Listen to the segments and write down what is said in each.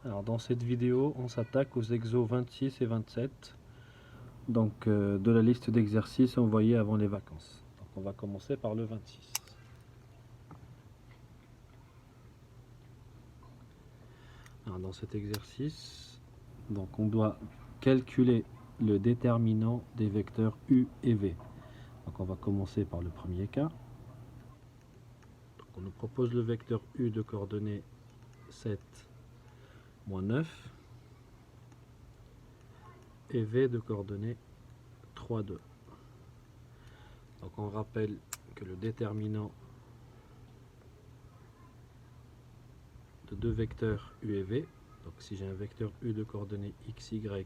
Alors dans cette vidéo, on s'attaque aux exos 26 et 27, donc de la liste d'exercices envoyés avant les vacances. Donc on va commencer par le 26. Alors dans cet exercice, donc on doit calculer le déterminant des vecteurs u et v. Donc on va commencer par le premier cas. Donc on nous propose le vecteur u de coordonnées 7, moins 9 et v de coordonnées 3, 2. Donc on rappelle que le déterminant de deux vecteurs u et v, donc si j'ai un vecteur u de coordonnées x, y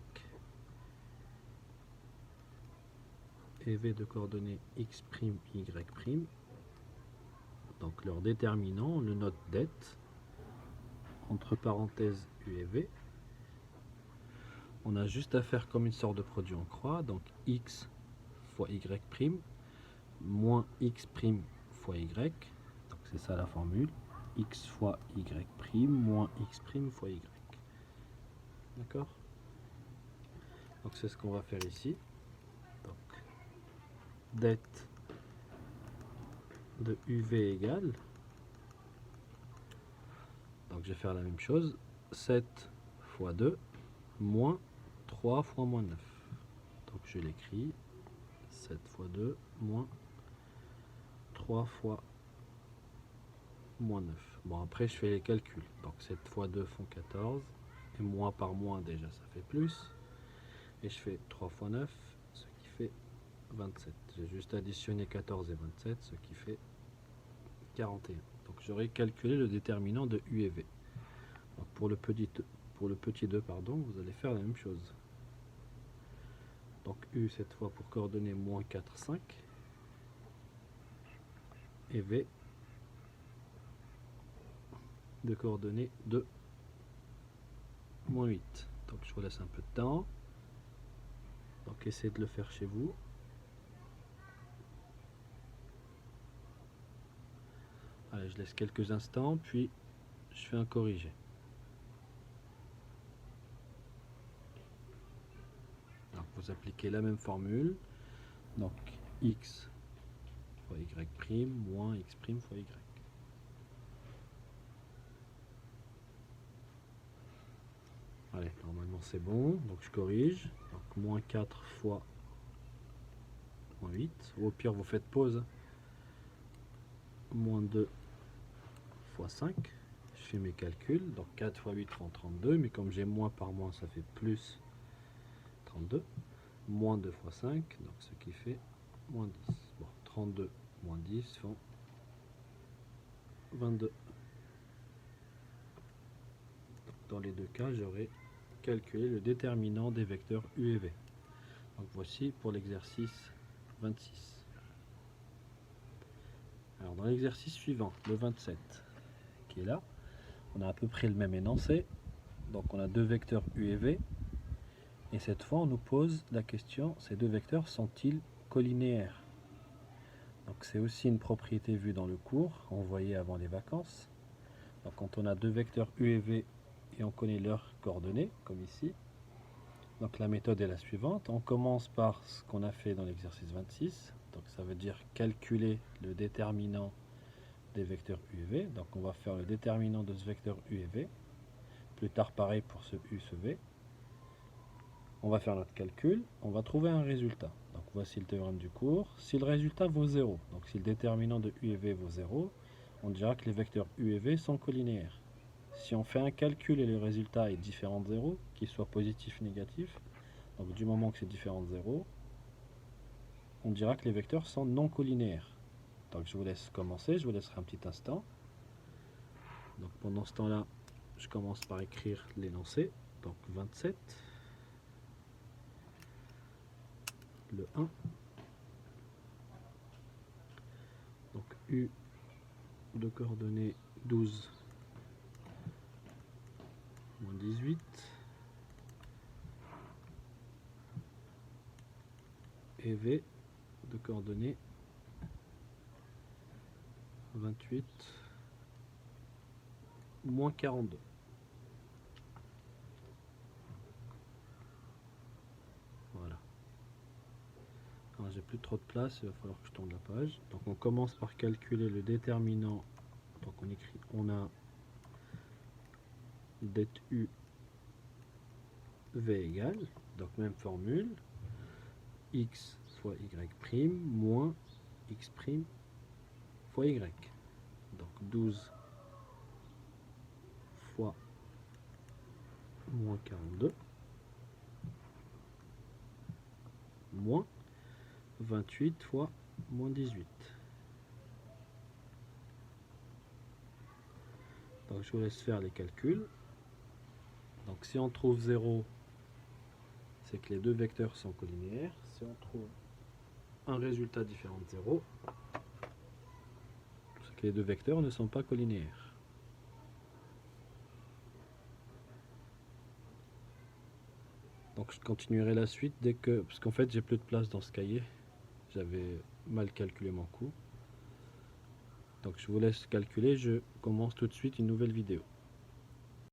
et v de coordonnées x', y', donc leur déterminant, on le note det, entre parenthèses u et v. On a juste à faire comme une sorte de produit en croix, donc x fois y' moins x' fois y, donc c'est ça la formule, x fois y' moins x' fois y. D'accord? Donc c'est ce qu'on va faire ici. Donc det de uv égale, donc je vais faire la même chose, 7 fois 2 moins 3 fois moins 9. Donc je l'écris, 7 fois 2 moins 3 fois moins 9. Bon, après je fais les calculs. Donc 7 fois 2 font 14. Et moins par moins déjà ça fait plus. Et je fais 3 fois 9, ce qui fait 27. J'ai juste additionné 14 et 27, ce qui fait 41. Donc j'aurai calculé le déterminant de u et v. Donc pour le petit 2, pardon, vous allez faire la même chose. Donc u cette fois pour coordonnées moins 4, 5. Et v de coordonnées 2, moins 8. Donc je vous laisse un peu de temps. Donc essayez de le faire chez vous. Allez, je laisse quelques instants, puis je fais un corrigé. Donc vous appliquez la même formule. Donc x fois y' moins x' fois y. Allez, normalement c'est bon, donc je corrige. Donc moins 4 fois moins 8. Ou au pire vous faites pause. Moins 2 fois 5. Je fais mes calculs. Donc 4 fois 8 font 32. Mais comme j'ai moins par moins, ça fait plus 32. Moins 2 fois 5. Donc ce qui fait moins 10. Bon, 32 moins 10 font 22. Dans les deux cas, j'aurai calculé le déterminant des vecteurs u et v. Donc voici pour l'exercice 26. Alors dans l'exercice suivant, le 27, qui est là, on a à peu près le même énoncé. Donc on a deux vecteurs u et v. Et cette fois, on nous pose la question, ces deux vecteurs sont-ils collinéaires? Donc c'est aussi une propriété vue dans le cours, envoyée avant les vacances. Donc quand on a deux vecteurs u et v et on connaît leurs coordonnées, comme ici, donc la méthode est la suivante. On commence par ce qu'on a fait dans l'exercice 26. Donc ça veut dire calculer le déterminant des vecteurs u et v. Donc on va faire le déterminant de ce vecteur u et v. Plus tard pareil pour ce u, ce v. On va faire notre calcul, on va trouver un résultat. Donc voici le théorème du cours. Si le résultat vaut 0, donc si le déterminant de u et v vaut 0, on dira que les vecteurs u et v sont collinéaires. Si on fait un calcul et le résultat est différent de 0, qu'il soit positif ou négatif, donc du moment que c'est différent de 0, on dira que les vecteurs sont non collinéaires. Donc je vous laisse commencer, je vous laisserai un petit instant. Donc pendant ce temps-là, je commence par écrire l'énoncé. Donc 27. Le 1. Donc U de coordonnées 12 moins 18. Et V de coordonnées 28 moins 42. j'ai plus trop de place, il va falloir que je tourne la page. Donc on commence par calculer le déterminant. Donc on écrit, on a det u v égale, donc même formule, x fois y prime moins x prime fois y. Donc 12 fois moins 42 moins 28 fois moins 18. Donc je vous laisse faire les calculs. Donc si on trouve 0, c'est que les deux vecteurs sont collinéaires. Si on trouve un résultat différent de 0, c'est que les deux vecteurs ne sont pas collinéaires. Donc je continuerai la suite dès que... Parce qu'en fait j'ai plus de place dans ce cahier. J'avais mal calculé mon coût. Donc je vous laisse calculer, je commence tout de suite une nouvelle vidéo.